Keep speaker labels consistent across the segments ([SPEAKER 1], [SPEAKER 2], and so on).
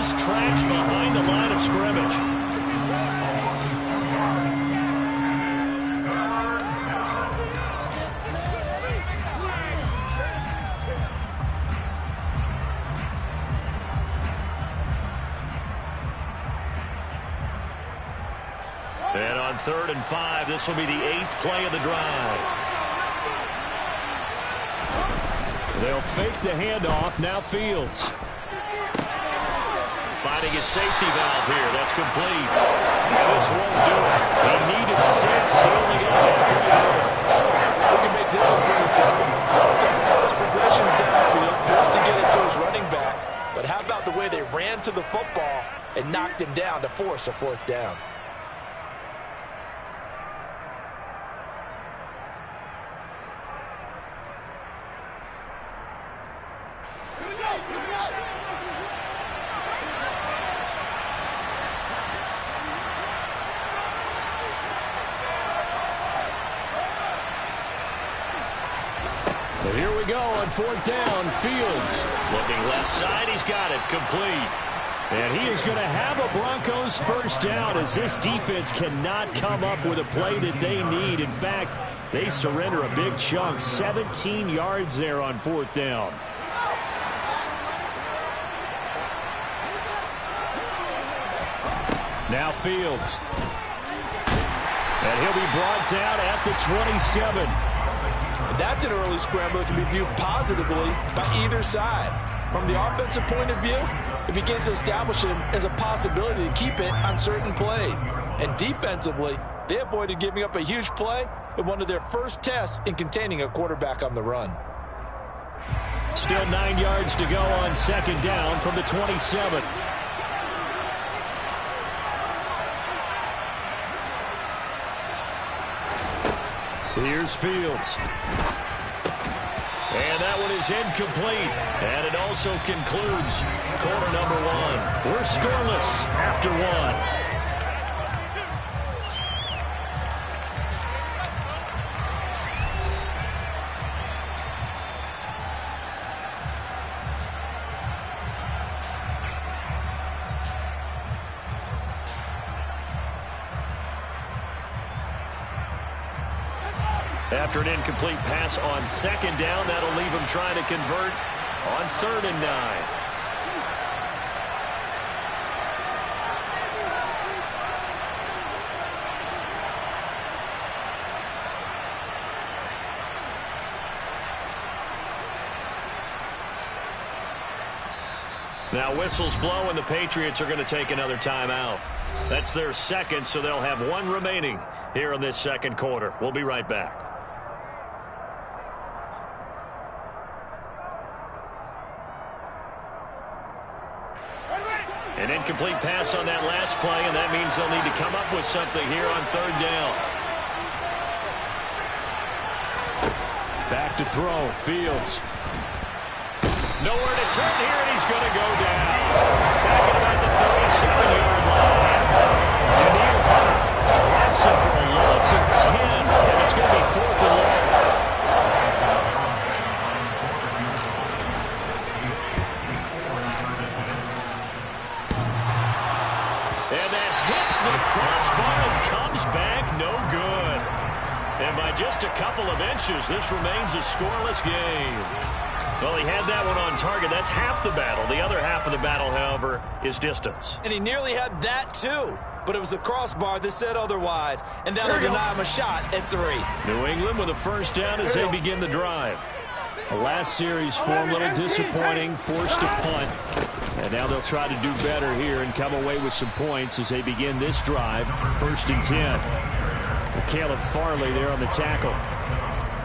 [SPEAKER 1] his tracks behind the line of scrimmage. And on 3rd and 5, this will be the 8th play of the drive. They'll fake the handoff. Now Fields. Finding his safety valve here. That's complete. And this won't do it. He needed 6. He only got 3.
[SPEAKER 2] We can make this one pretty simple. Those progressions downfield, forced to get it to his running back. But how about the way they ran to the football and knocked him down to force a 4th down?
[SPEAKER 1] Well, here we go on 4th down. Fields looking left side. He's got it complete. And he is going to have a Broncos 1st down as this defense cannot come up with a play that they need. In fact, they surrender a big chunk. 17 yards there on 4th down. Now Fields. And he'll be brought down at the 27.
[SPEAKER 2] And that's an early scramble that can be viewed positively by either side. From the offensive point of view, it begins to establish him as a possibility to keep it on certain plays. And defensively, they avoided giving up a huge play in one of their first tests in containing a quarterback on the run.
[SPEAKER 1] Still 9 yards to go on 2nd down from the 27. Here's Fields. And that one is incomplete. And it also concludes quarter number 1. We're scoreless after 1. After an incomplete pass on 2nd down, that'll leave him trying to convert on 3rd and 9. Now whistles blow and the Patriots are going to take another timeout. That's their 2nd, so they'll have 1 remaining here in this 2nd quarter. We'll be right back. An incomplete pass on that last play, and that means they'll need to come up with something here on 3rd down. Back to throw. Fields. Nowhere to turn here, and he's going to go down. Back at about the 37-yard line. Daniel drops it for a loss of 10, and it's going to be 4th and long. And that hits the crossbar and comes back no good. And by just a couple of inches, this remains a scoreless game. Well, he had that one on target. That's half the battle. The other half of the battle, however, is distance.
[SPEAKER 2] And he nearly had that, too. But it was the crossbar that said otherwise. And that'll deny him a shot at 3.
[SPEAKER 1] New England with a 1st down as they begin the drive. The last series form a little disappointing, forced to punt. And now they'll try to do better here and come away with some points as they begin this drive. 1st and 10. Well, Caleb Farley there on the tackle.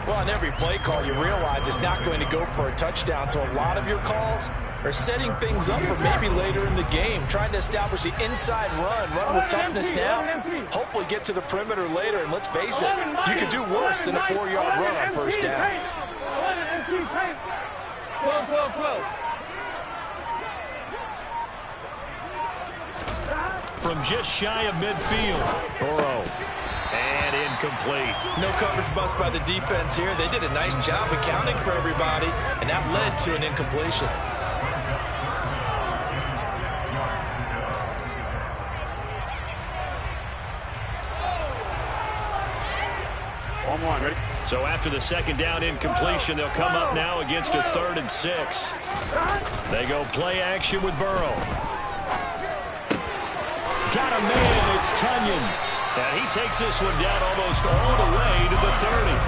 [SPEAKER 2] Well, on every play call, you realize it's not going to go for a touchdown. So a lot of your calls are setting things up for maybe later in the game, trying to establish the inside run with toughness now, hopefully get to the perimeter later. And let's face it, you could do worse than a 4-yard run on 1st down.
[SPEAKER 1] From just shy of midfield, Burrow. And incomplete.
[SPEAKER 2] No coverage bust by the defense here. They did a nice job accounting for everybody, and that led to an incompletion.
[SPEAKER 3] 1, ready?
[SPEAKER 1] So after the second down incompletion, they'll come up now against a 3rd and 6. They go play action with Burrow. Got a man, it's Tunyon. And he takes this one down almost all the way to the 30.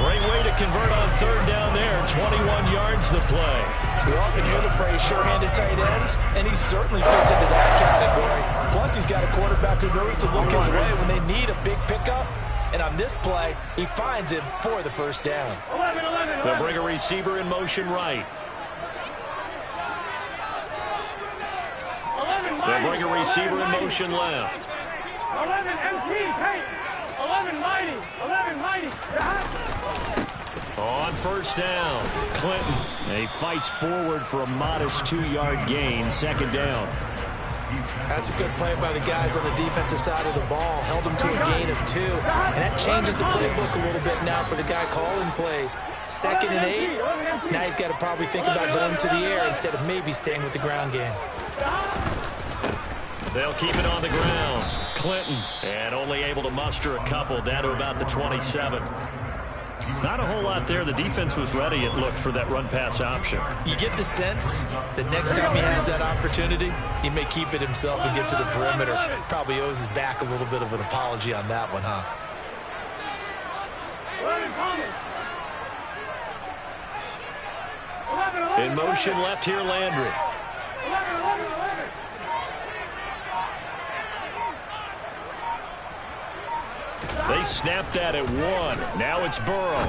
[SPEAKER 1] Great way to convert on 3rd down there. 21 yards the play.
[SPEAKER 2] We often hear the phrase sure-handed tight ends, and he certainly fits into that category. Plus, he's got a quarterback who knows to look his way when they need a big pickup. And on this play, he finds him for the first down.
[SPEAKER 3] 11.
[SPEAKER 1] They'll bring a receiver in motion right. They'll bring a receiver in motion left.
[SPEAKER 3] 11 MT, paint. 11 mighty. 11 mighty.
[SPEAKER 1] On first down, Clinton. He fights forward for a modest 2-yard gain. 2nd down.
[SPEAKER 2] That's a good play by the guys on the defensive side of the ball. Held him to a gain of 2. And that changes the playbook a little bit now for the guy calling plays. 2nd and 8. Now he's got to probably think about going to the air instead of maybe staying with the ground game.
[SPEAKER 1] They'll keep it on the ground. Clinton, and only able to muster a couple down to about the 27. Not a whole lot there. The defense was ready, it looked, for that run-pass option.
[SPEAKER 2] You get the sense that next time he has that opportunity, he may keep it himself and get to the perimeter. Probably owes his back a little bit of an apology on that one, huh?
[SPEAKER 1] In motion left here, Landry.
[SPEAKER 3] 11.
[SPEAKER 1] They snapped that at 1. Now it's Burrow.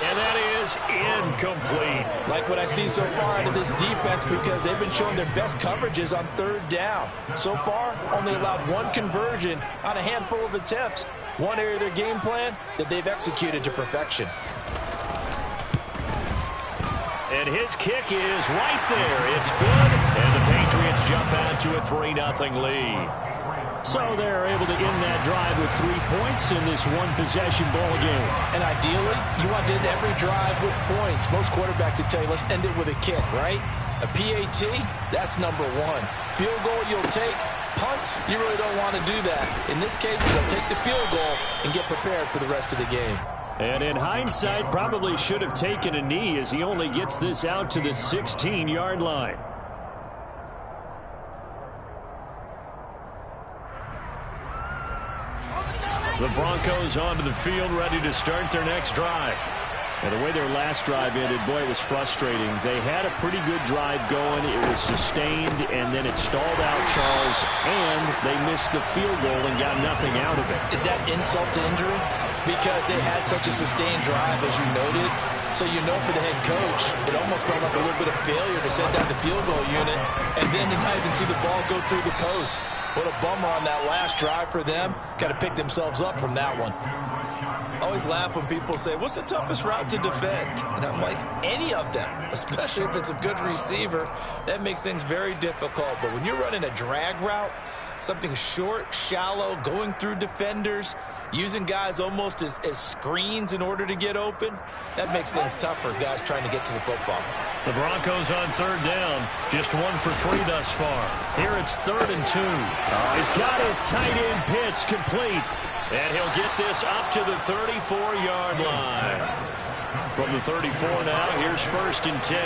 [SPEAKER 1] And that is incomplete.
[SPEAKER 2] Like what I see so far out of this defense, because they've been showing their best coverages on 3rd down. So far, only allowed 1 conversion on a handful of attempts. One area of their game plan that they've executed to perfection.
[SPEAKER 1] And his kick is right there. It's good. And the Patriots jump out to a 3-0 lead. So they're able to end that drive with 3 points in this one-possession ball game.
[SPEAKER 2] And ideally, you want to end every drive with points. Most quarterbacks would tell you, let's end it with a kick, right? A PAT, that's number 1. Field goal you'll take. Punts, you really don't want to do that. In this case, they'll take the field goal and get prepared for the rest of the game.
[SPEAKER 1] And in hindsight, probably should have taken a knee as he only gets this out to the 16-yard line. The Broncos onto the field, ready to start their next drive. And the way their last drive ended, boy, it was frustrating. They had a pretty good drive going. It was sustained, and then it stalled out, Charles, and they missed the field goal and got nothing out of it.
[SPEAKER 2] Is that insult to injury? Because they had such a sustained drive, as you noted. So you know for the head coach, it almost felt like a little bit of failure to send down the field goal unit, and then to not even see the ball go through the post. What a bummer on that last drive for them. Got to pick themselves up from that one. I always laugh when people say, what's the toughest route to defend? And I'm like, any of them, especially if it's a good receiver. That makes things very difficult. But when you're running a drag route, something short, shallow, going through defenders, using guys almost as screens in order to get open, that makes things tough for guys trying to get to the football.
[SPEAKER 1] The Broncos on 3rd down, just 1 for 3 thus far. Here it's 3rd and 2. He's got his tight end pitch complete, and he'll get this up to the 34-yard line. From the 34 now, here's 1st and 10.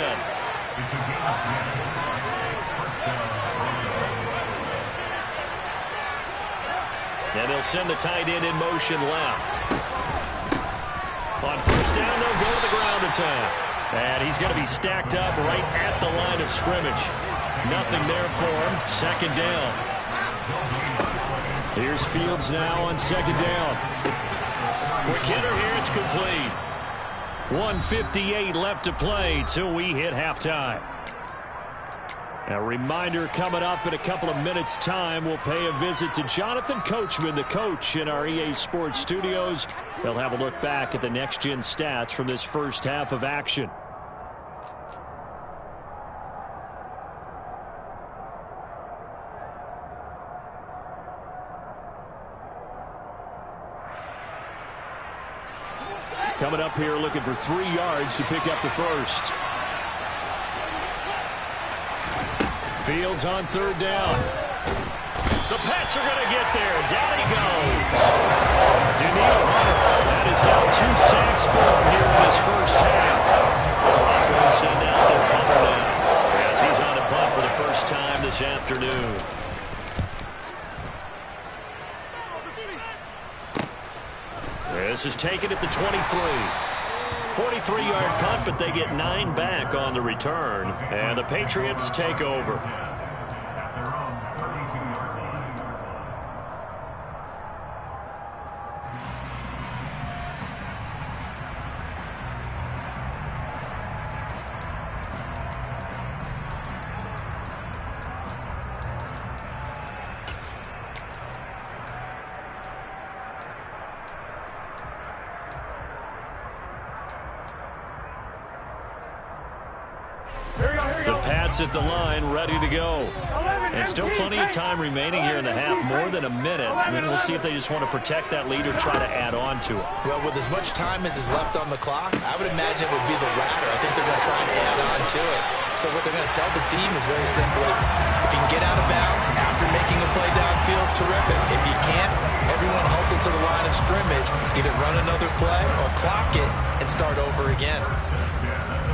[SPEAKER 1] And they'll send the tight end in motion left. On 1st down, they'll go to the ground attack. And he's going to be stacked up right at the line of scrimmage. Nothing there for him. 2nd down. Here's Fields now on 2nd down. Quick hitter here, it's complete. 1:58 left to play till we hit halftime. A reminder coming up in a couple of minutes' time. We'll pay a visit to Jonathan Coachman, the coach in our EA Sports studios. They'll have a look back at the next-gen stats from this first half of action. Coming up here looking for 3 yards to pick up the first. Fields on 3rd down. The Pats are going to get there. Down he goes. Daniil Hunter. That now 2 sacks for him here in his first half. Broncos send out their punter now, as he's on a punt for the first time this afternoon. This is taken at the 23. 43-yard punt, but they get 9 back on the return. And the Patriots take over. The Pats at the line, ready to go. And still plenty of time remaining here in the half, more than a minute. And we'll see if they just want to protect that lead or try to add on to it.
[SPEAKER 2] Well, with as much time as is left on the clock, I would imagine it would be the latter. I think they're going to try and add on to it. So what they're going to tell the team is very simply, if you can get out of bounds after making a play downfield, terrific. If you can't, everyone hustle to the line of scrimmage, either run another play or clock it and start over again.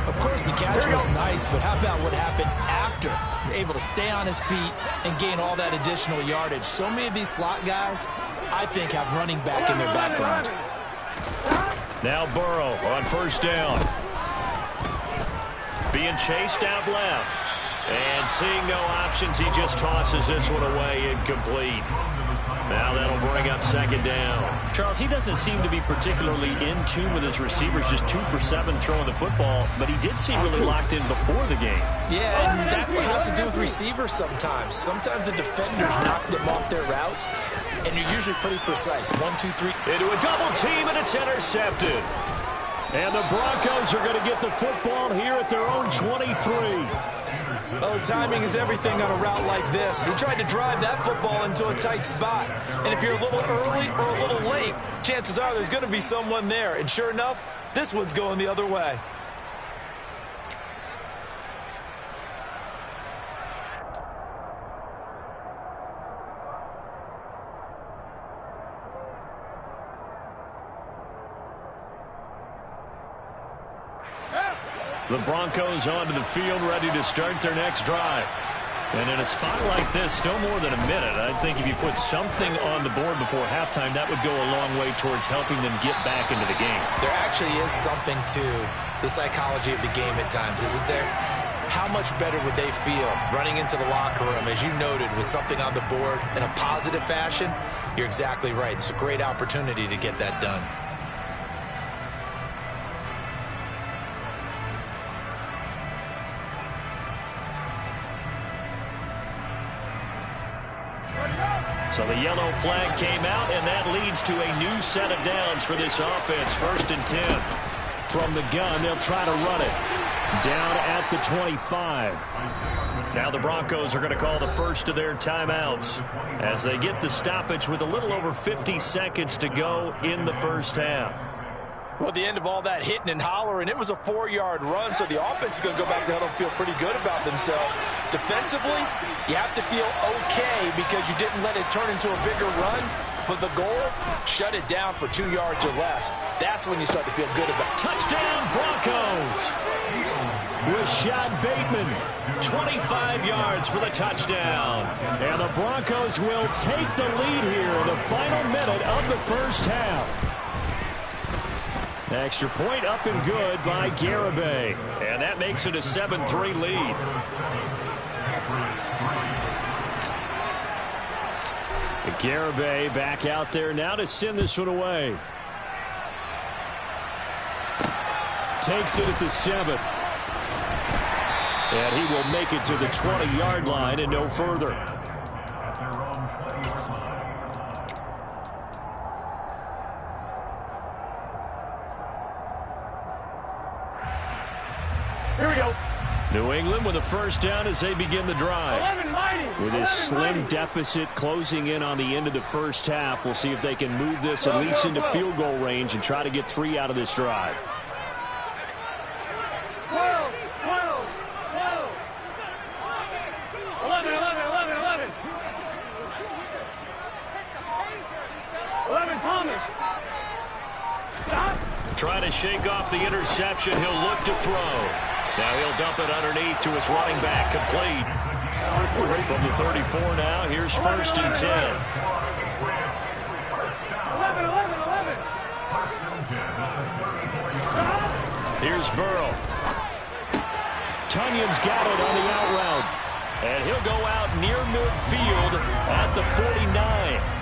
[SPEAKER 2] Of course, the catch was nice, but how about what happened after? Able to stay on his feet and gain all that additional yardage. So many of these slot guys, I think, have running back in their background.
[SPEAKER 1] Now Burrow on first down. Being chased out left. And seeing no options, he just tosses this one away incomplete. Now that'll bring up second down. Charles, he doesn't seem to be particularly in tune with his receivers, just 2 for 7 throwing the football, but he did seem really locked in before the game.
[SPEAKER 2] Yeah, and that has to do with receivers sometimes. Sometimes the defenders knock them off their routes, and you're usually pretty precise. 1, 2, 3.
[SPEAKER 1] Into a double team, and it's intercepted. And the Broncos are going to get the football here at their own 23.
[SPEAKER 2] Oh, timing is everything on a route like this. He tried to drive that football into a tight spot. And if you're a little early or a little late, chances are there's going to be someone there. And sure enough, this one's going the other way.
[SPEAKER 1] The Broncos onto the field, ready to start their next drive. And in a spot like this, still more than a minute, I think if you put something on the board before halftime, that would go a long way towards helping them get back into the game.
[SPEAKER 2] There actually is something to the psychology of the game at times, isn't there? How much better would they feel running into the locker room, as you noted, with something on the board in a positive fashion? You're exactly right. It's a great opportunity to get that done.
[SPEAKER 1] So the yellow flag came out, and that leads to a new set of downs for this offense. 1st and 10. From the gun, they'll try to run it. Down at the 25. Now the Broncos are going to call the first of their timeouts as they get the stoppage with a little over 50 seconds to go in the first half.
[SPEAKER 2] Well, at the end of all that hitting and hollering, it was a 4-yard run, so the offense is going to go back there and feel pretty good about themselves. Defensively, you have to feel okay because you didn't let it turn into a bigger run, but the goal, shut it down for 2 yards or less. That's when you start to feel good about it.
[SPEAKER 1] Touchdown, Broncos! Rashad Bateman, 25 yards for the touchdown. And the Broncos will take the lead here in the final minute of the first half. Extra point up and good by Garibay. And that makes it a 7-3 lead. Garibay back out there now to send this one away. Takes it at the 7. And he will make it to the 20-yard line and no further.
[SPEAKER 3] Here we go.
[SPEAKER 1] New England with a first down as they begin the drive.
[SPEAKER 3] 11 mighty.
[SPEAKER 1] With his slim deficit closing in on the end of the first half, we'll see if they can move this at least into field goal range and try to get 3 out of this drive.
[SPEAKER 3] 12, 12, 12. 11, 11, 11, 11. 11, Thomas.
[SPEAKER 1] Trying to shake off the interception. He'll look to throw. Now he'll dump it underneath to his running back. Complete. From the 34 now, here's 1st and 10.
[SPEAKER 3] 11, 11, 11.
[SPEAKER 1] Here's Burrow. Tunyon's got it on the out route. And he'll go out near midfield at the 49.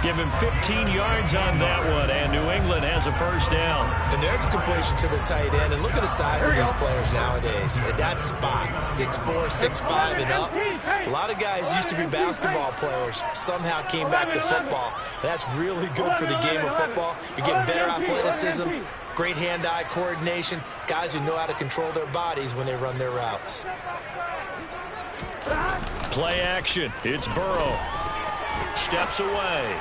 [SPEAKER 1] Give him 15 yards on that one, and New England has a 1st down.
[SPEAKER 2] And there's a completion to the tight end. And look at the size of these players nowadays. At that spot, 6'4", 6'5", and up. A lot of guys used to be basketball players, somehow came back to football. And that's really good for the game of football. You're getting better athleticism, great hand-eye coordination, guys who know how to control their bodies when they run their routes.
[SPEAKER 1] Play action. It's Burrow. Steps away.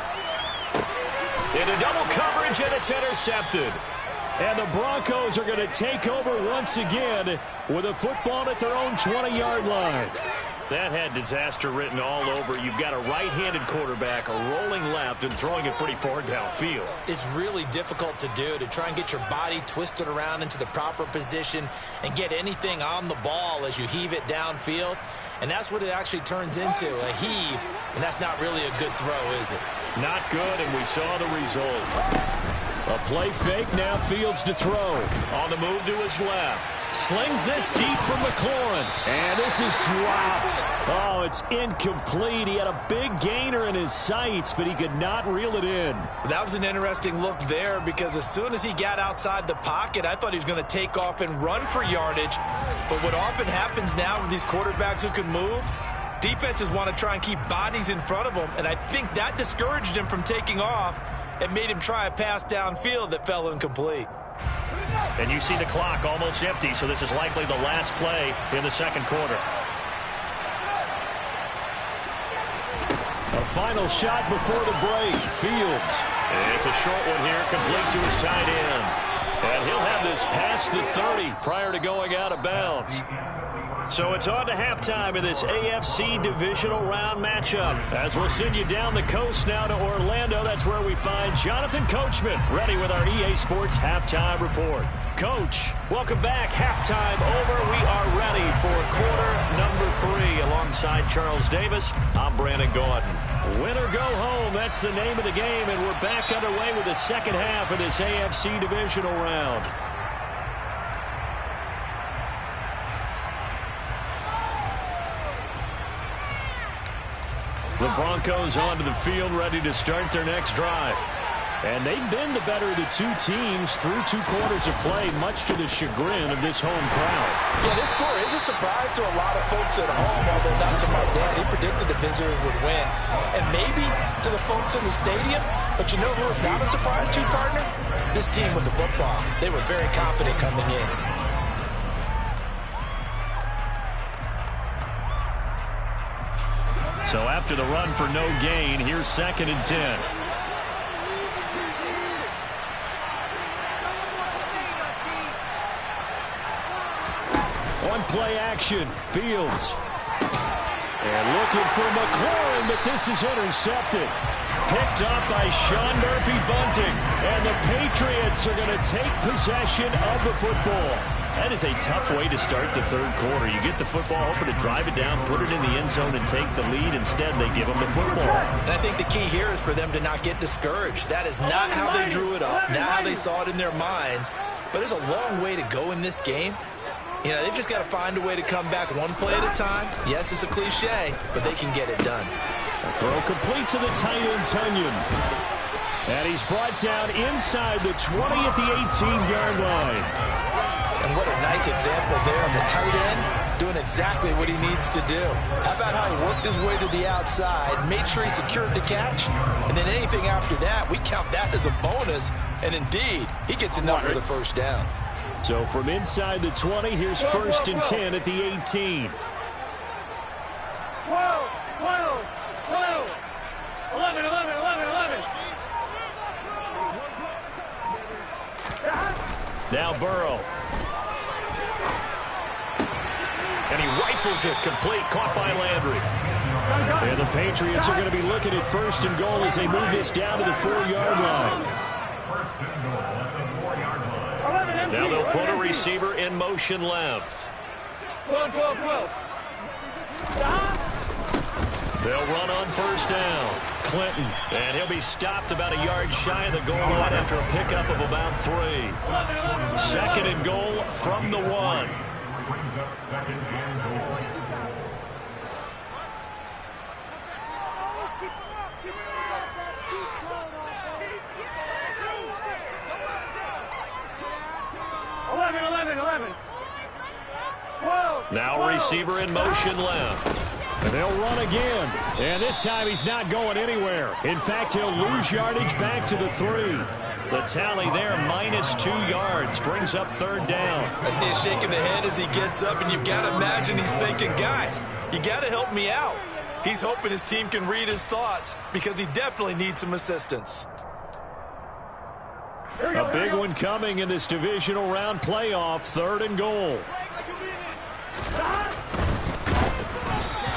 [SPEAKER 1] Into double coverage, and it's intercepted. And the Broncos are going to take over once again with a football at their own 20-yard line. That had disaster written all over. You've got a right-handed quarterback, a rolling left, and throwing it pretty far downfield.
[SPEAKER 2] It's really difficult to do, to try and get your body twisted around into the proper position and get anything on the ball as you heave it downfield. And that's what it actually turns into, a heave. And that's not really a good throw, is it?
[SPEAKER 1] Not good, and we saw the result. A play fake, now Fields to throw. On the move to his left. Slings this deep from McLaurin. And this is dropped. Oh, it's incomplete. He had a big gainer in his sights, but he could not reel it in.
[SPEAKER 2] That was an interesting look there, because as soon as he got outside the pocket, I thought he was going to take off and run for yardage. But what often happens now with these quarterbacks who can move, defenses want to try and keep bodies in front of them, and I think that discouraged him from taking off and made him try a pass downfield that fell incomplete.
[SPEAKER 1] And you see the clock almost empty, so this is likely the last play in the 2nd quarter. A final shot before the break. Fields. It's a short one here, complete to his tight end. And he'll have this past the 30 prior to going out of bounds. So it's on to halftime in this AFC divisional round matchup. As we'll send you down the coast now to Orlando, that's where we find Jonathan Coachman, ready with our EA Sports halftime report. Coach, welcome back. Halftime over. We are ready for quarter number 3. Alongside Charles Davis, I'm Brandon Gordon. Win or go home, that's the name of the game, and we're back underway with the second half of this AFC divisional round. The Broncos onto the field, ready to start their next drive. And they've been the better of the two teams through 2 quarters of play, much to the chagrin of this home crowd.
[SPEAKER 2] Yeah, this score is a surprise to a lot of folks at home, although not to my dad. He predicted the visitors would win. And maybe to the folks in the stadium, but you know who was not a surprise to, partner? This team with the football. They were very confident coming in.
[SPEAKER 1] So after the run for no gain, here's 2nd and 10. On play action, Fields. And looking for McLaurin, but this is intercepted. Picked up by Sean Murphy-Bunting. And the Patriots are going to take possession of the football. That is a tough way to start the 3rd quarter. You get the football, hoping to drive it down, put it in the end zone, and take the lead. Instead, they give them the football.
[SPEAKER 2] And I think the key here is for them to not get discouraged. That is not how they drew it up, not how they saw it in their minds. But there's a long way to go in this game. You know, they've just got to find a way to come back one play at a time. Yes, it's a cliche, but they can get it done.
[SPEAKER 1] A throw complete to the tight end, Tunyon. And he's brought down inside the 20 at the 18-yard line.
[SPEAKER 2] And what a nice example there of the tight end doing exactly what he needs to do. How about how he worked his way to the outside, made sure he secured the catch, and then anything after that, we count that as a bonus. And indeed, he gets enough for the 1st down.
[SPEAKER 1] So from inside the 20, here's 1st and 10 at the 18.
[SPEAKER 3] 12, 12, 12, 11, 11, 11, 11.
[SPEAKER 1] Now Burrow. And he rifles it complete, caught by Landry. And the Patriots are going to be looking at 1st and goal as they move this down to the 4-yard line. receiver in motion left.
[SPEAKER 3] 12, 12, 12. Stop.
[SPEAKER 1] They'll run on first down. Clinton, and he'll be stopped about a yard shy of the goal line after a pickup of about 3. 2nd and goal from the 1.
[SPEAKER 4] Brings up 2nd and goal.
[SPEAKER 1] Now receiver in motion left.
[SPEAKER 5] And they'll run again. And this time he's not going anywhere. In fact, he'll lose yardage back to the 3.
[SPEAKER 1] The tally there, -2 yards, brings up 3rd down.
[SPEAKER 2] I see a shake of the head as he gets up, and you've got to imagine he's thinking, guys, you got to help me out. He's hoping his team can read his thoughts because he definitely needs some assistance.
[SPEAKER 5] A big one coming in this divisional round playoff. 3rd and goal.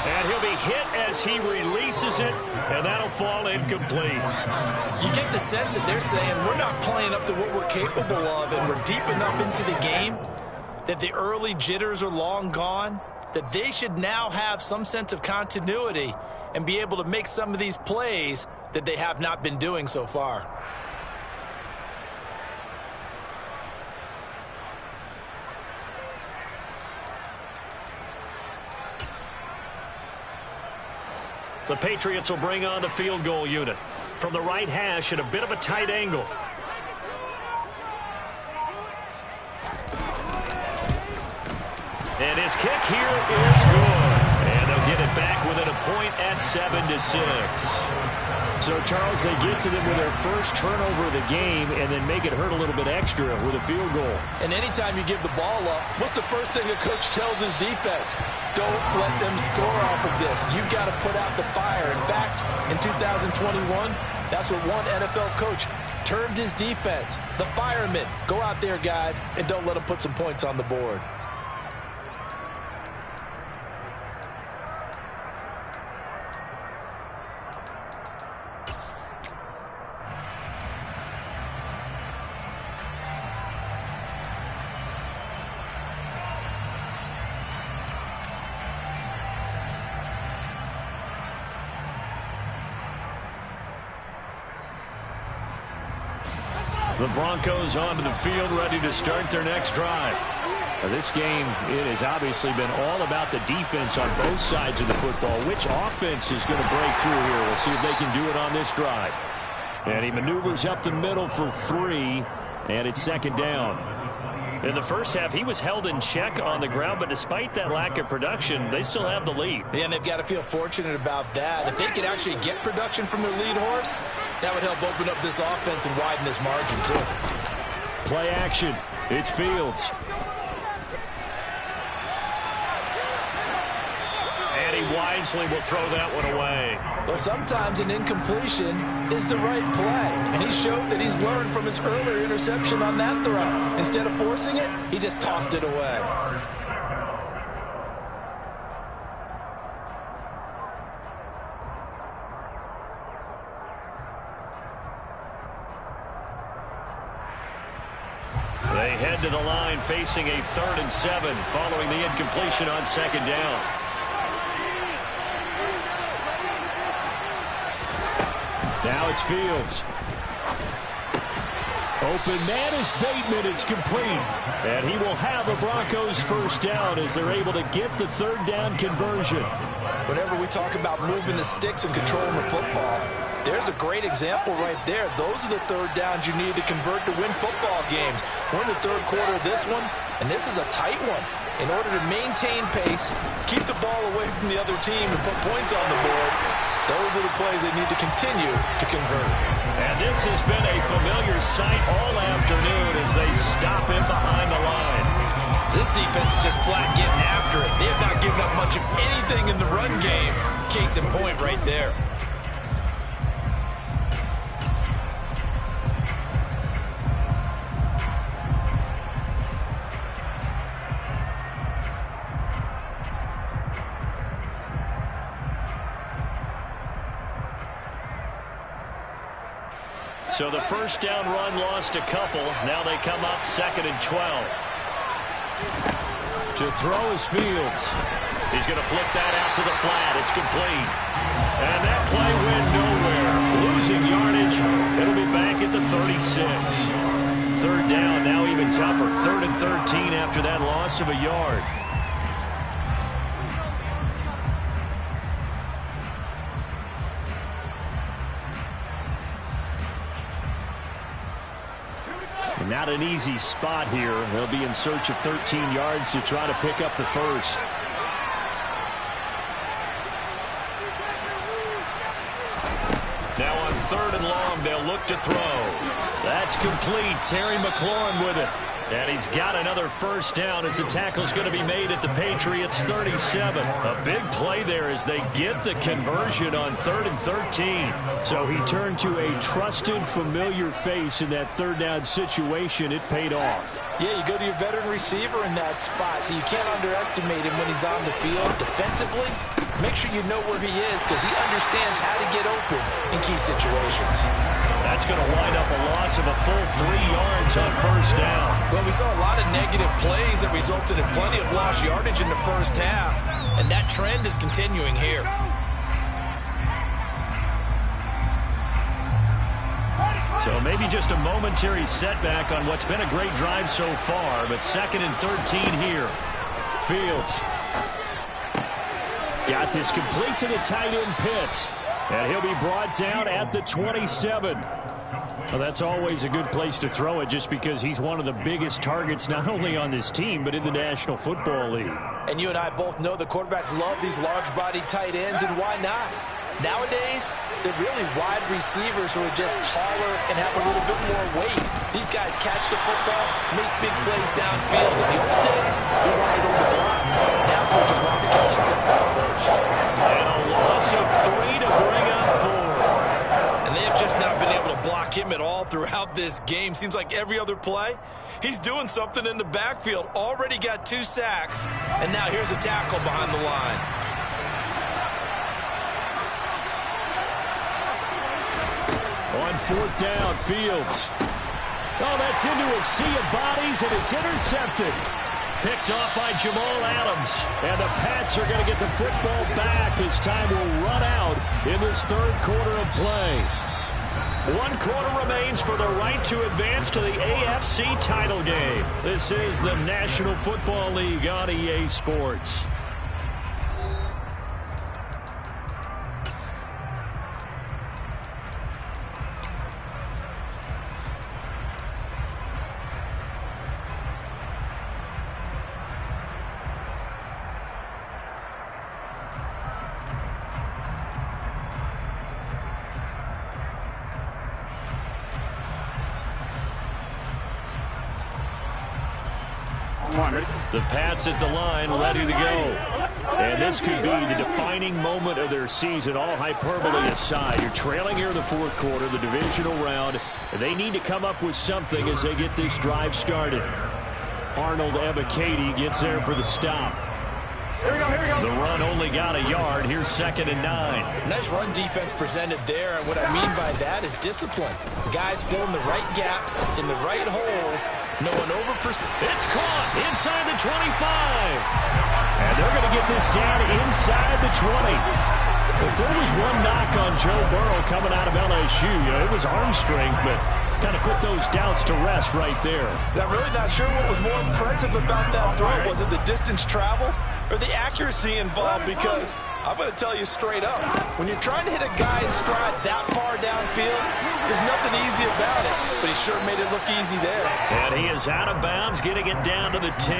[SPEAKER 1] And he'll be hit as he releases it, and that'll fall incomplete.
[SPEAKER 2] You get the sense that they're saying we're not playing up to what we're capable of, and we're deep enough into the game that the early jitters are long gone, that they should now have some sense of continuity and be able to make some of these plays that they have not been doing so far.
[SPEAKER 1] The Patriots will bring on the field goal unit from the right hash at a bit of a tight angle. And his kick here is good. And they'll get it back within a point at 7-6.
[SPEAKER 5] So, Charles, they get to them with their first turnover of the game and then make it hurt a little bit extra with a field goal.
[SPEAKER 2] And anytime you give the ball up, what's the first thing a coach tells his defense? Don't let them score off of this. You've got to put out the fire. In fact, in 2021, that's what one NFL coach termed his defense. The firemen. Go out there, guys, and don't let them put some points on the board.
[SPEAKER 5] The Broncos onto the field, ready to start their next drive. Now, this game, it has obviously been all about the defense on both sides of the football. Which offense is going to break through here? We'll see if they can do it on this drive. And he maneuvers up the middle for 3, and it's 2nd down.
[SPEAKER 1] In the first half, he was held in check on the ground, but despite that lack of production, they still have the lead.
[SPEAKER 2] Yeah, and they've got to feel fortunate about that. If they could actually get production from their lead horse, that would help open up this offense and widen this margin, too.
[SPEAKER 5] Play action. It's Fields.
[SPEAKER 1] And he wisely will throw that one away.
[SPEAKER 2] Well, sometimes an incompletion is the right play, and he showed that he's learned from his earlier interception on that throw. Instead of forcing it, he just tossed it away.
[SPEAKER 1] They head to the line facing a 3rd and 7 following the incompletion on 2nd down.
[SPEAKER 5] Now it's Fields. Open man is Bateman. It's complete. And he will have a Broncos first down as they're able to get the 3rd down conversion.
[SPEAKER 2] Whenever we talk about moving the sticks and controlling the football, there's a great example right there. Those are the 3rd downs you need to convert to win football games. We're in the 3rd quarter of this one, and this is a tight one. In order to maintain pace, keep the ball away from the other team, and put points on the board, those are the plays they need to continue to convert.
[SPEAKER 1] And this has been a familiar sight all afternoon as they stop him behind the line.
[SPEAKER 2] This defense is just flat getting after it. They have not given up much of anything in the run game. Case in point right there.
[SPEAKER 1] So the first down run lost a couple. Now they come up 2nd and 12. To throw is Fields. He's going to flip that out to the flat. It's complete. And that play went nowhere. Losing yardage. It'll be back at the 36. Third down, now even tougher. 3rd and 13 after that loss of a yard. Not an easy spot here. They'll be in search of 13 yards to try to pick up the first. Now on 3rd and long, they'll look to throw. That's complete. Terry McLaurin with it. And he's got another first down as the tackle's going to be made at the Patriots' 37. A big play there as they get the conversion on 3rd and 13. So he turned to a trusted, familiar face in that 3rd down situation. It paid off.
[SPEAKER 2] Yeah, you go to your veteran receiver in that spot, so you can't underestimate him when he's on the field defensively. Make sure you know where he is because he understands how to get open in key situations.
[SPEAKER 1] That's going to wind up a loss of a full 3 yards on first down.
[SPEAKER 2] Well, we saw a lot of negative plays that resulted in plenty of lost yardage in the first half, and that trend is continuing here.
[SPEAKER 1] So maybe just a momentary setback on what's been a great drive so far, but 2nd and 13 here. Fields got this complete to the tight end Pitts. And he'll be brought down at the 27. Well, that's always a good place to throw it just because he's one of the biggest targets not only on this team but in the National Football League.
[SPEAKER 2] And you and I both know the quarterbacks love these large-bodied tight ends, and why not? Nowadays, they're really wide receivers who are just taller and have a little bit more weight. These guys catch the football, make big plays downfield. In the old days, we wanted them to block. Now coaches want to catch the football first.
[SPEAKER 1] And a loss of 3 to bring up 4.
[SPEAKER 2] And they have just not been able to block him at all throughout this game. Seems like every other play, he's doing something in the backfield. Already got 2 sacks, and now here's a tackle behind the line.
[SPEAKER 1] On 4th down, Fields. Oh, that's into a sea of bodies, and it's intercepted. Picked off by Jamal Adams. And the Pats are going to get the football back as time will run out in this 3rd quarter of play. 1 quarter remains for the right to advance to the AFC title game. This is the National Football League on EA Sports. The Pats at the line, ready to go. And this could be the defining moment of their season, all hyperbole aside. You're trailing here in the 4th quarter, the divisional round. They need to come up with something as they get this drive started. Arnold Ebiketie gets there for the stop.
[SPEAKER 3] Here we go, here we go.
[SPEAKER 1] The run only got a yard. Here's 2nd and 9.
[SPEAKER 2] Nice run defense presented there, and what I mean by that is discipline. Guys filling the right gaps in the right holes. No one
[SPEAKER 1] It's caught inside the 25. And they're going to get this down inside the 20. If there was one knock on Joe Burrow coming out of LSU, it was arm strength, but kind of put those doubts to rest right there.
[SPEAKER 2] I'm really not sure what was more impressive about that throw. Was it the distance travel or the accuracy involved? Because I'm going to tell you straight up, when you're trying to hit a guy in stride that far downfield, there's nothing easy about it. But he sure made it look easy there.
[SPEAKER 1] And he is out of bounds, getting it down to the 10.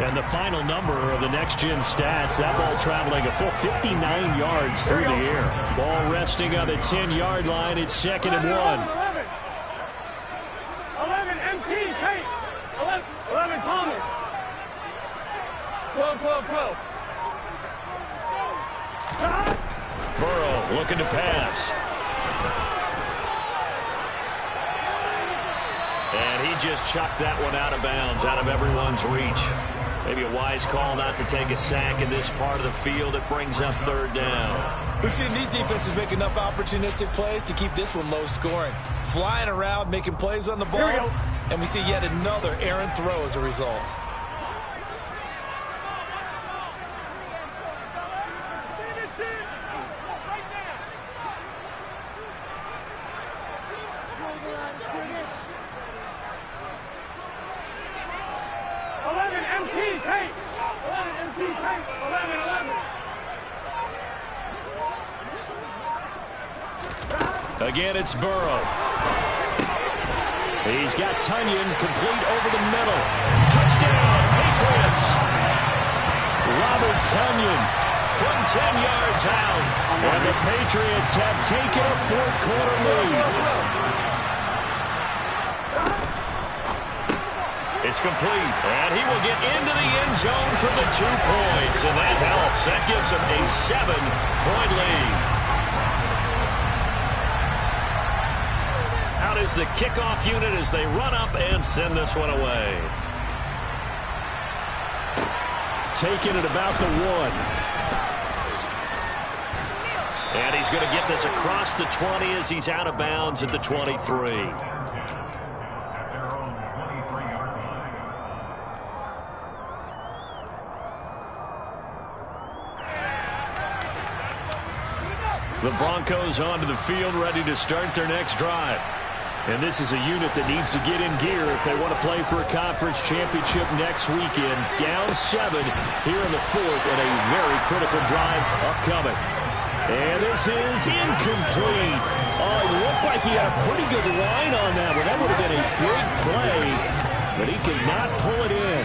[SPEAKER 1] And the final number of the next-gen stats, that ball traveling a full 59 yards through the air. Ball resting on the 10-yard line. It's 2nd and 1.
[SPEAKER 3] 11 MT, Kate. 11 Thomas. 12.
[SPEAKER 1] Burrow looking to pass. And he just chucked that one out of bounds, out of everyone's reach. Maybe a wise call not to take a sack in this part of the field. It brings up 3rd down.
[SPEAKER 2] We've seen these defenses make enough opportunistic plays to keep this one low scoring. Flying around, making plays on the ball, and we see yet another errant throw as a result.
[SPEAKER 3] Paint. 11 MC Paint. 11.
[SPEAKER 5] Again, it's Burrow. He's got Tunyon complete over the middle. Touchdown, Patriots. Robert Tunyon from 10 yards out. And the Patriots have taken a fourth-quarter lead. It's complete, and he will get into the end zone for the 2 points, and that helps. That gives him a 7-point lead. Out is the kickoff unit as they run up and send this one away. Taking it about the 1. And he's going to get this across the 20 as he's out of bounds at the 23. The Broncos onto the field, ready to start their next drive. And this is a unit that needs to get in gear if they want to play for a conference championship next weekend. Down 7 here in the 4th, and a very critical drive upcoming. And this is incomplete. Oh, it looked like he had a pretty good line on that one. That would have been a big play, but he could not pull it in.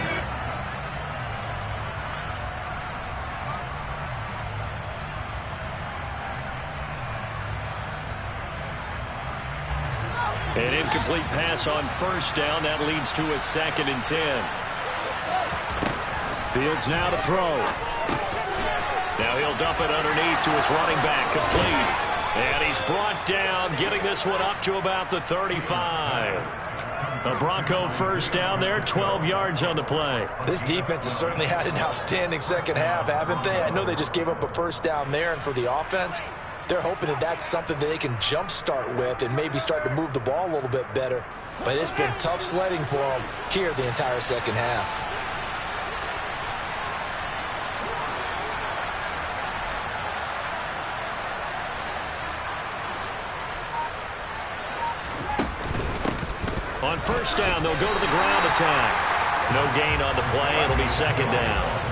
[SPEAKER 5] An incomplete pass on first down. That leads to a 2nd and 10. Fields now to throw. Now he'll dump it underneath to his running back. Complete. And he's brought down, getting this one up to about the 35. The Bronco first down there, 12 yards on the play.
[SPEAKER 2] This defense has certainly had an outstanding second half, haven't they? I know they just gave up a first down there, and for the offense, they're hoping that that's something that they can jumpstart with and maybe start to move the ball a little bit better. But it's been tough sledding for them here the entire second half.
[SPEAKER 5] On first down, they'll go to the ground attack. No gain on the play. It'll be 2nd down.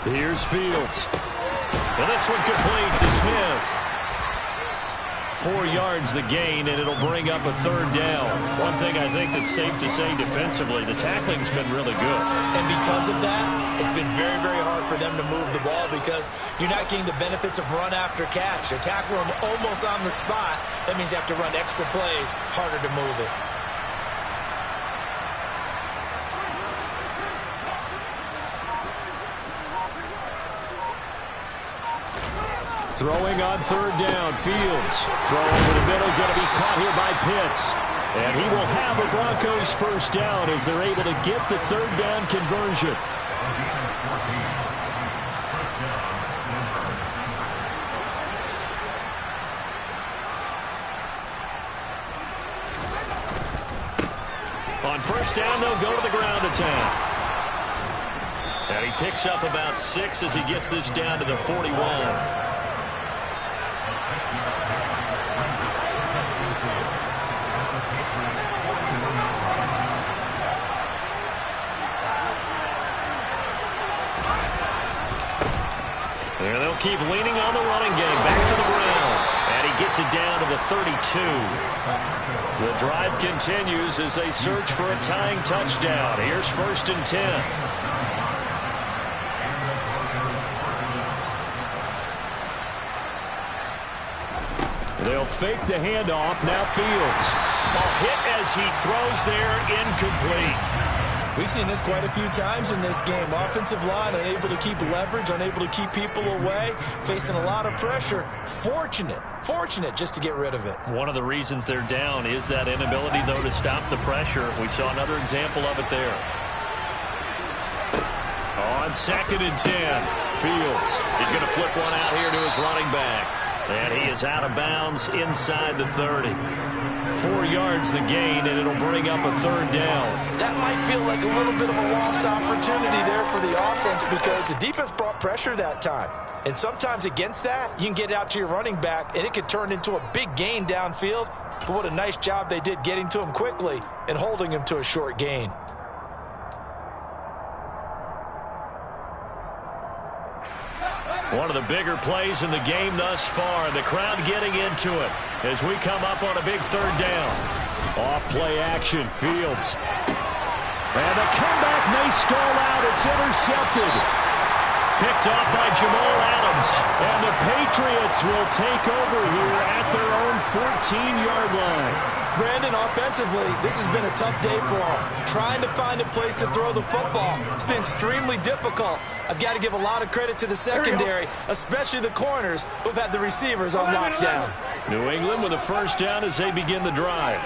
[SPEAKER 5] Here's Fields. And this one complete to Smith. 4 yards the gain, and it'll bring up a 3rd down. One thing I think that's safe to say defensively, the tackling's been really good.
[SPEAKER 2] And because of that, it's been very, very hard for them to move the ball because you're not getting the benefits of run after catch. You're tackling them almost on the spot. That means you have to run extra plays, harder to move it.
[SPEAKER 5] Throwing on 3rd down, Fields. Throw over the middle, going to be caught here by Pitts. And he will have a Broncos first down as they're able to get the 3rd down conversion. On first down, they'll go to the ground attack. And he picks up about 6 as he gets this down to the 41. And they'll keep leaning on the running game. Back to the ground. And he gets it down to the 32. The drive continues as they search for a tying touchdown. Here's 1st and 10. They'll fake the handoff. Now Fields. A hit as he throws there, incomplete.
[SPEAKER 2] We've seen this quite a few times in this game. Offensive line unable to keep leverage, unable to keep people away, facing a lot of pressure. Fortunate just to get rid of it.
[SPEAKER 5] One of the reasons they're down is that inability, though, to stop the pressure. We saw another example of it there. On 2nd and 10, Fields is going to flip one out here to his running back.
[SPEAKER 1] And he is out of bounds inside the 30. 4 yards the gain, and it'll bring up a third down.
[SPEAKER 2] That might feel like a little bit of a lost opportunity there for the offense because the defense brought pressure that time. And sometimes against that, you can get out to your running back, and it could turn into a big gain downfield. But what a nice job they did getting to him quickly and holding him to a short gain.
[SPEAKER 1] One of the bigger plays in the game thus far. The crowd getting into it as we come up on a big third down. Off play action, Fields. And the comeback may stall out. It's intercepted. Picked off by Jamal Adams. And the Patriots will take over here at their own 14-yard line.
[SPEAKER 2] Brandon, offensively, this has been a tough day for him. Trying to find a place to throw the football. It's been extremely difficult. I've got to give a lot of credit to the secondary, especially the corners who've had the receivers on lockdown.
[SPEAKER 1] New England with a first down as they begin the drive.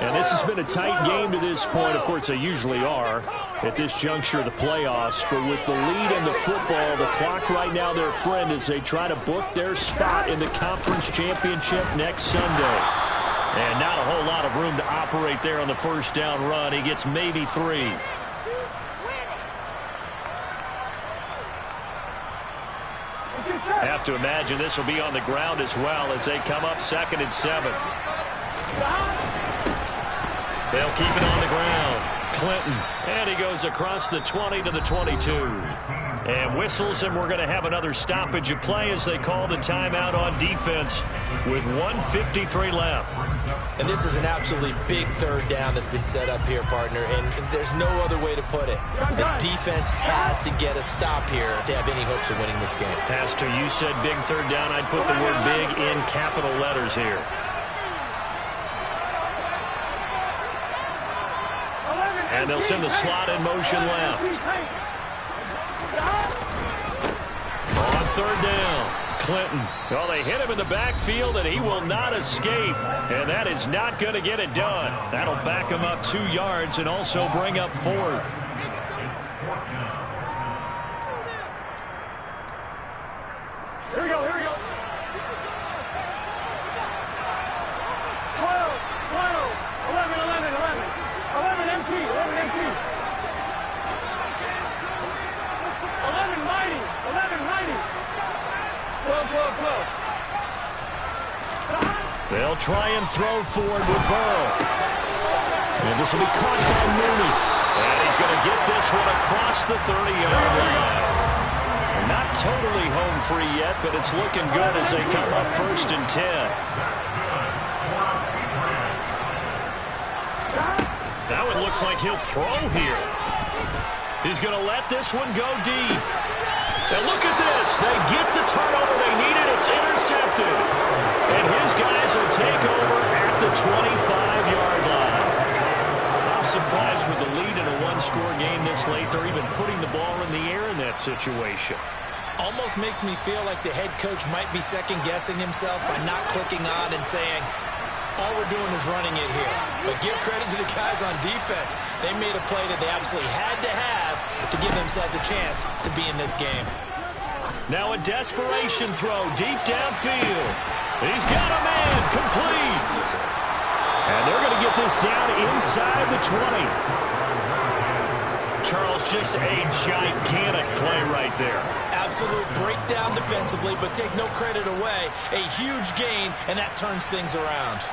[SPEAKER 1] And this has been a tight game to this point. Of course, they usually are at this juncture of the playoffs. But with the lead in the football, the clock right now their friend as they try to book their spot in the conference championship next Sunday. And not a whole lot of room to operate there on the first down run. He gets maybe 3. Have to imagine this will be on the ground as well as they come up 2nd and 7. They'll keep it on the ground. Clinton, and he goes across the 20 to the 22. And whistles, and we're going to have another stoppage of play as they call the timeout on defense with 1:53 left.
[SPEAKER 2] And this is an absolutely big third down that's been set up here, partner, and there's no other way to put it. The defense has to get a stop here to have any hopes of winning this game.
[SPEAKER 1] Pastor, you said big third down. I'd put the word big in capital letters here. And they'll send the slot in motion left. On third down, Clinton. Well, they hit him in the backfield, and he will not escape. And that is not going to get it done. That'll back him up 2 yards and also bring up 4th.
[SPEAKER 3] Here we go, here we go. 12, 11, 11, 11. 11 empty, 11 empty. 11 mighty, 11 mighty. 12, 12, 12.
[SPEAKER 1] They'll try and throw forward with Burrow. And this will be caught by Mooney. And he's going to get this one across the 30-yard line. Not totally home free yet, but it's looking good as they come up 1st and 10. Now it looks like he'll throw here. He's going to let this one go deep. And look at this. They get the turnover they needed. It's intercepted. And his guys will take over at the 25-yard line. I'm surprised with the lead in a one-score game this late. They're even putting the ball in the air in that situation.
[SPEAKER 2] Almost makes me feel like the head coach might be second-guessing himself by not clicking on and saying, all we're doing is running it here. But give credit to the guys on defense. They made a play that they absolutely had to have to give themselves a chance to be in this game.
[SPEAKER 1] Now a desperation throw deep downfield. He's got a man complete. And they're going to get this down inside the 20. Charles, just a gigantic play right there.
[SPEAKER 2] Absolute breakdown defensively, but take no credit away. A huge gain, and that turns things around.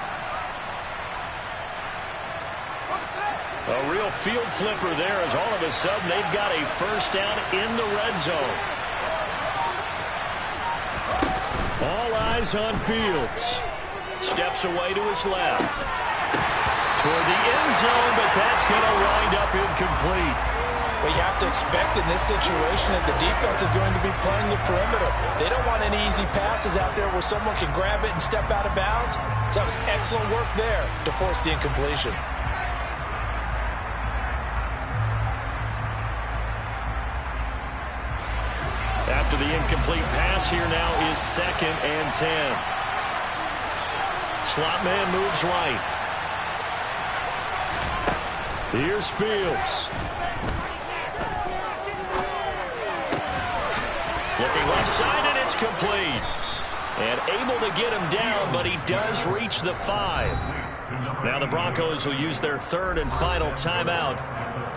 [SPEAKER 1] A real field flipper there as all of a sudden they've got a first down in the red zone. All eyes on Fields. Steps away to his left. Toward the end zone, but that's going to wind up incomplete.
[SPEAKER 2] Well, you have to expect in this situation that the defense is going to be playing the perimeter. They don't want any easy passes out there where someone can grab it and step out of bounds. So that was excellent work there to force the incompletion.
[SPEAKER 1] After the incomplete pass, here now is 2nd and 10. Slot man moves right. Here's Fields. Looking left side, and it's complete. And able to get him down, but he does reach the 5. Now the Broncos will use their third and final timeout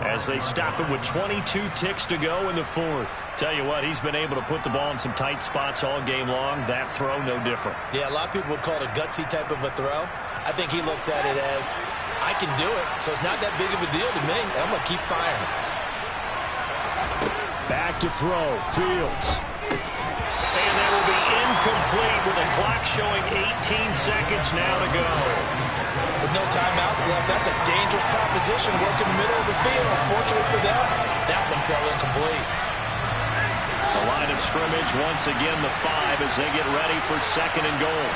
[SPEAKER 1] as they stop it with 22 ticks to go in the fourth. Tell you what, he's been able to put the ball in some tight spots all game long. That throw, no different.
[SPEAKER 2] Yeah, a lot of people would call it a gutsy type of a throw. I think he looks at it as, I can do it, so it's not that big of a deal to me. I'm going to keep firing.
[SPEAKER 1] Back to throw, Fields. And that will be incomplete with the clock showing 18 seconds now to go.
[SPEAKER 2] With no timeouts left, that's a dangerous proposition. Work in the middle of the field. Unfortunately for them, that one fell incomplete.
[SPEAKER 1] The line of scrimmage, once again, the 5 as they get ready for second and goal.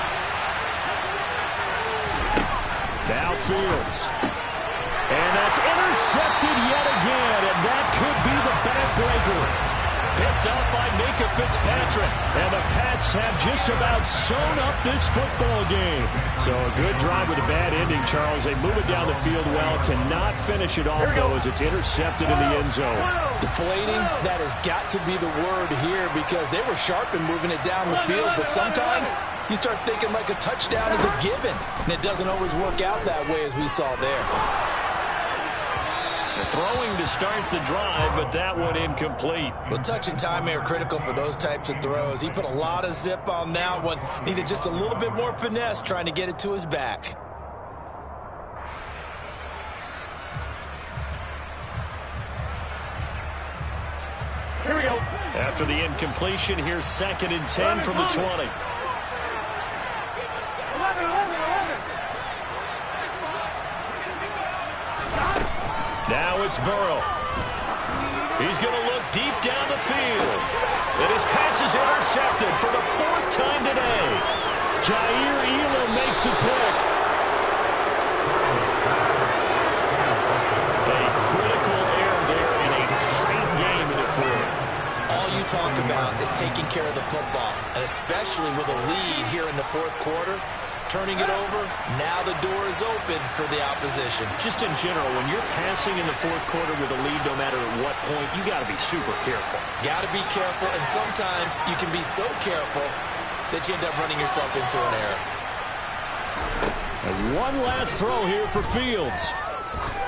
[SPEAKER 1] Now Fields. And that's intercepted yet again, and that could be the backbreaker. Picked up by Minka Fitzpatrick. And the Pats have just about sewn up this football game. So a good drive with a bad ending, Charles. They move it down the field well. Cannot finish it off, though, as it's intercepted in the end zone.
[SPEAKER 2] Deflating, that has got to be the word here because they were sharp in moving it down the field. But sometimes you start thinking like a touchdown is a given. And it doesn't always work out that way as we saw there.
[SPEAKER 1] Throwing to start the drive, but that one incomplete.
[SPEAKER 2] Well, touch and timing are critical for those types of throws. He put a lot of zip on that one. Needed just a little bit more finesse trying to get it to his back.
[SPEAKER 3] Here we go.
[SPEAKER 1] After the incompletion, here's second and 10 from the 20.
[SPEAKER 3] 11, 11.
[SPEAKER 1] Now it's Burrow. He's going to look deep down the field. And his pass is intercepted for the 4th time today. Jair Elam makes a pick. A critical error there in a tight game in the 4th.
[SPEAKER 2] All you talk about is taking care of the football, and especially with a lead here in the 4th quarter. Turning it over, now the door is open for the opposition.
[SPEAKER 1] Just in general, when you're passing in the 4th quarter with a lead, no matter at what point, you got to be super careful.
[SPEAKER 2] Got to be careful, and sometimes you can be so careful that you end up running yourself into an error.
[SPEAKER 1] And one last throw here for Fields.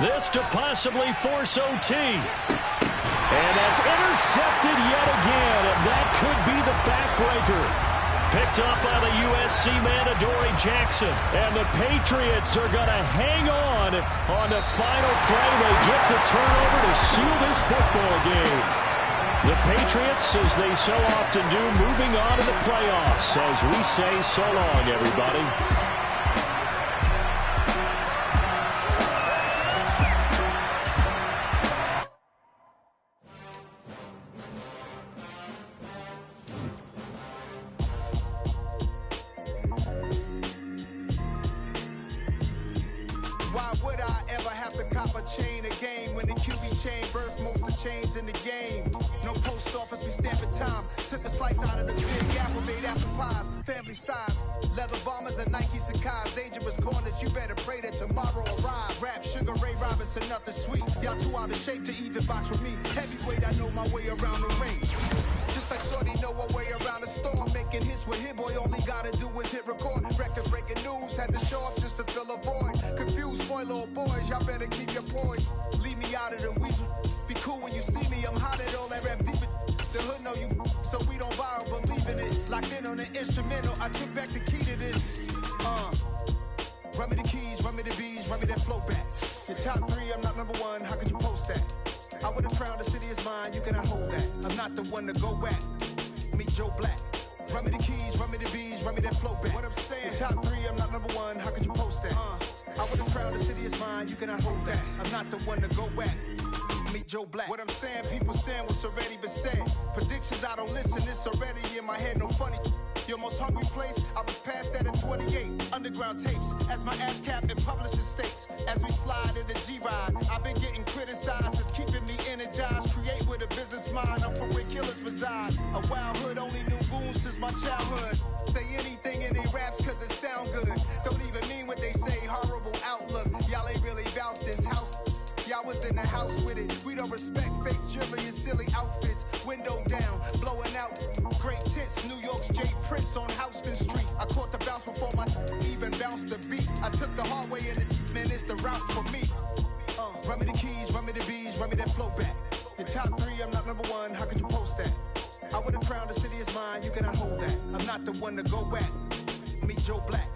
[SPEAKER 1] This to possibly force OT. And that's intercepted yet again, and that could be the backbreaker. Picked up by the USC man, Adoree Jackson. And the Patriots are going to hang on the final play. They get the turnover to seal this football game. The Patriots, as they so often do, moving on to the playoffs. As we say, so long, everybody.
[SPEAKER 6] What I'm saying, people saying what's already been said. Predictions, I don't listen, it's already in my head, no funny. Your most hungry place, I was past that at 28. Underground tapes, as my ass cap in publishing states. As we slide in the G-Ride, I've been getting criticized, it's keeping me energized. Create with a business mind, I'm from where killers reside. A wild hood, only knew goons since my childhood. Say anything in they raps cause it sound good. Don't even mean what they say, horrible outlook. Y'all ain't really about this house. Y'all was in the house with it. We don't respect fake jewelry and silly outfits. Window down, blowing out great tits. New York's J. Prince on Houston Street. I caught the bounce before my even bounced the beat. I took the hard way in it, man, it's the route for me. Run me the keys, run me the bees, run me that flow back. Your top 3, I'm not number 1, how could you post that? I would have crowned the city is mine, you cannot hold that. I'm not the one to go back. Meet Joe Black.